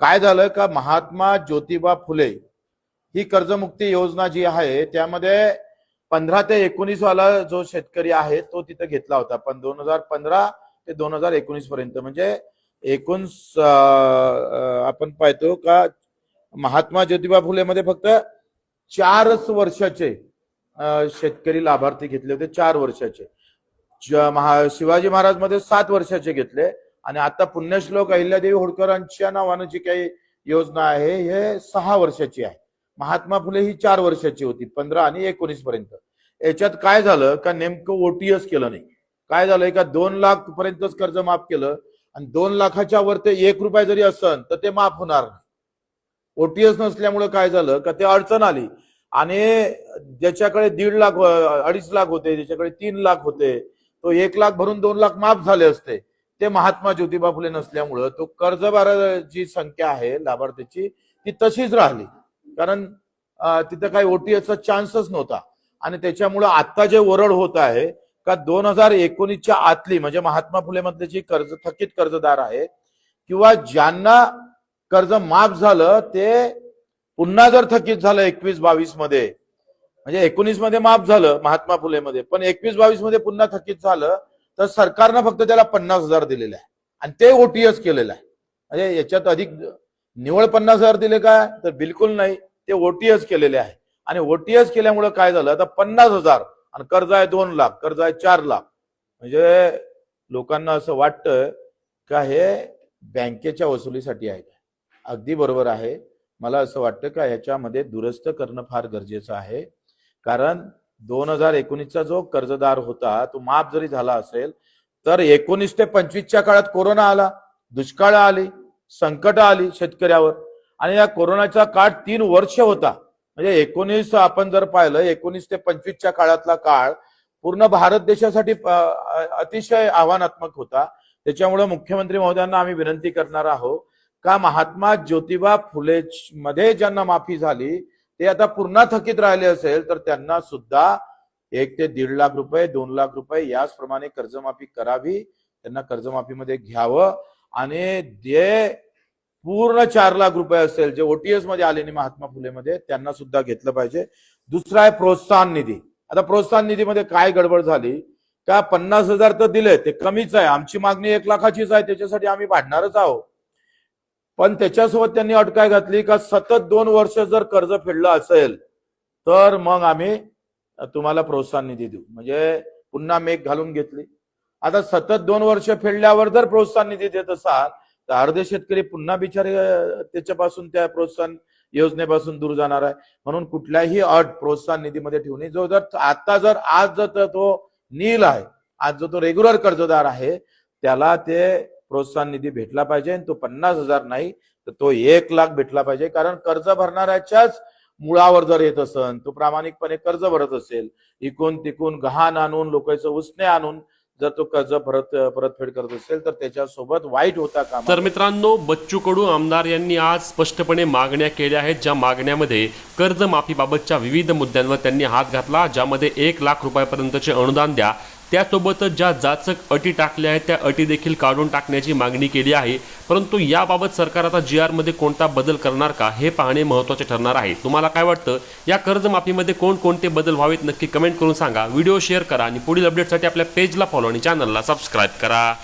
काय झालं का महात्मा ज्योतिबा फुले ही कर्जमुक्ती योजना जी आहे त्यामध्ये 15 ते 19 वाला जो शेतकरी आहे तो तिथे घेतला होता, पण 2015 ते 2019 पर्यंत म्हणजे एकूण आपण पाहतो का महात्मा ज्योतिबा फुले मध्ये फक्त 4 वर्षाचे शेतकरी लाभार्थी घेतले होते, 4 वर्षाचे. शिवाजी महाराज मध्ये 7 वर्षाचे घेतले आणि आता पुण्यश्लोक अहिल्यादेवी होळकरांच्या नावानं जी काही योजना आहे हे 6 वर्षाची आहे. महात्मा फुले ही 4 वर्षाची होती, 15 आणि 19 पर्यंत. याच्यात काय झालं का नेमकं ओटीएस केलं नाही. काय झालंय का 2 लाख पर्यंतच कर्ज माफ केलं आणि 2 लाखाच्या वर ते 1 रुपया जरी असन तर ते माफ होणार नाही. ओटीएस नसल्यामुळे काय झालं का ते अडचण आली आणि ज्याच्याकडे 1.5 लाख 2.5 लाख होते, ज्याच्याकडे 3 लाख होते, तो 1 लाख भरून 2 लाख माफ झाले असते. ते महात्मा ज्योतिबा फुले नसल्यामुळं तो कर्जबाराची संख्या आहे लाभार्थीची ती तशीच राहिली, कारण तिथं काही ओटीएसचा चान्सच नव्हता. आणि त्याच्यामुळं आता जे ओरड होत आहे का 2019च्या आतली म्हणजे महात्मा फुले मधले जी थकीत कर्जदार आहे किंवा ज्यांना कर्ज माफ झालं ते पुन्हा जर थकीत झालं 21-22 मध्ये, म्हणजे 19 मध्ये माफ झालं महात्मा फुले मध्ये, पण 21-22 मध्ये पुन्हा थकीत झालं तर सरकारनं फक्त त्याला 50,000 दिलेले आहे आणि ते ओटीएस केलेलं आहे. म्हणजे याच्यात अधिक निवळ 50,000 दिले काय तर बिलकुल नाही, ते ओटीएस केलेले आहे. आणि ओटीएस केल्यामुळे काय झालं आता 50,000 आणि कर्ज आहे 2 लाख, कर्ज आहे 4 लाख. म्हणजे लोकांना असं वाटतं का हे बँकेच्या वसुलीसाठी आहे. अगदी बरोबर आहे. मला असं वाटतं का ह्याच्यामध्ये दुरुस्त करणं फार गरजेचं आहे, कारण 2019चा जो कर्जदार होता तो माफ जरी झाला असेल तर 19 ते 25च्या काळात कोरोना आला, दुष्काळ आली, संकट आली शेतकऱ्यावर आणि या कोरोनाचा काळ 3 वर्ष होता. म्हणजे 19 आपण जर पाहिलं 19 ते 25च्या काळातला काळ पूर्ण भारत देशासाठी अतिशय आव्हानात्मक होता. त्याच्यामुळे मुख्यमंत्री महोदयांना आम्ही विनंती करणार आहोत का महात्मा ज्योतिबा फुले मध्ये ज्यांना माफी झाली ते आता पुन्हा थकीत राहिले असेल तर त्यांना सुद्धा 1 ते 1.5 लाख रुपये 2 लाख रुपये याचप्रमाणे कर्जमाफी करावी, त्यांना कर्जमाफीमध्ये घ्यावं आणि जे पूर्ण 4 लाख रुपये असेल जे ओटीएस मध्ये आले नाही महात्मा फुले मध्ये त्यांना सुद्धा घेतलं पाहिजे. दुसरा आहे प्रोत्साहन निधी. आता प्रोत्साहन निधीमध्ये काय गडबड झाली का 50,000 तर दिले ते कमीच आहे, आमची मागणी 1 लाखाचीच आहे, त्याच्यासाठी आम्ही भांडणारच आहोत. पण त्याच्यासोबत त्यांनी अट काय घातली का सतत 2 वर्ष जर कर्ज फेडलं असेल तर मग आम्ही तुम्हाला प्रोत्साहन निधी देऊ. म्हणजे पुन्हा मेघ घालून घेतली. आता सतत 2 वर्ष फेडल्यावर जर प्रोत्साहन निधी देत असाल तर अर्धे शेतकरी पुन्हा बिचारे त्याच्यापासून त्या प्रोत्साहन योजनेपासून दूर जाणार आहे. म्हणून कुठल्याही अट प्रोत्साहन निधीमध्ये ठेवू नये. जो जर आता जर आज जर तो नील आहे, आज जो तो रेग्युलर कर्जदार आहे त्याला ते प्रोत्साहन निधी भेटला पाहिजे. तो 50,000 नाही तर तो 1 लाख भेटला पाहिजे. कारण कर्ज भरणाऱ्याच्याच मुळावर जर येत असेल, तो प्रामाणिकपणे कर्ज भरत असेल, इकून तिकून गहाण आणून लोकांचं उसने आणून जर तो कर्ज परतफेड करत असेल तर त्याच्यासोबत वाईट होता का. तर मित्रांनो, बच्चू कडू आमदार यांनी आज स्पष्टपणे मागण्या केल्या आहेत, ज्या मागण्यामध्ये कर्जमाफीबाबतच्या विविध मुद्द्यांवर त्यांनी हात घातला, ज्यामध्ये 1 लाख रुपयापर्यंतचे अनुदान द्या, त्यासोबतच ज्या जाचक अटी टाकल्या आहेत त्या अटी देखील काढून टाकण्याची मागणी केली आहे. परंतु याबाबत सरकार आता GR मध्ये कोणता बदल करणार का हे पाहणे महत्त्वाचे ठरणार आहे. तुम्हाला काय वाटतं, या कर्जमाफीमध्ये कोणकोणते बदल व्हावेत नक्की कमेंट करून सांगा. व्हिडिओ शेअर करा आणि पुढील अपडेटसाठी आपल्या पेजला फॉलो आणि चॅनलला सबस्क्राईब करा.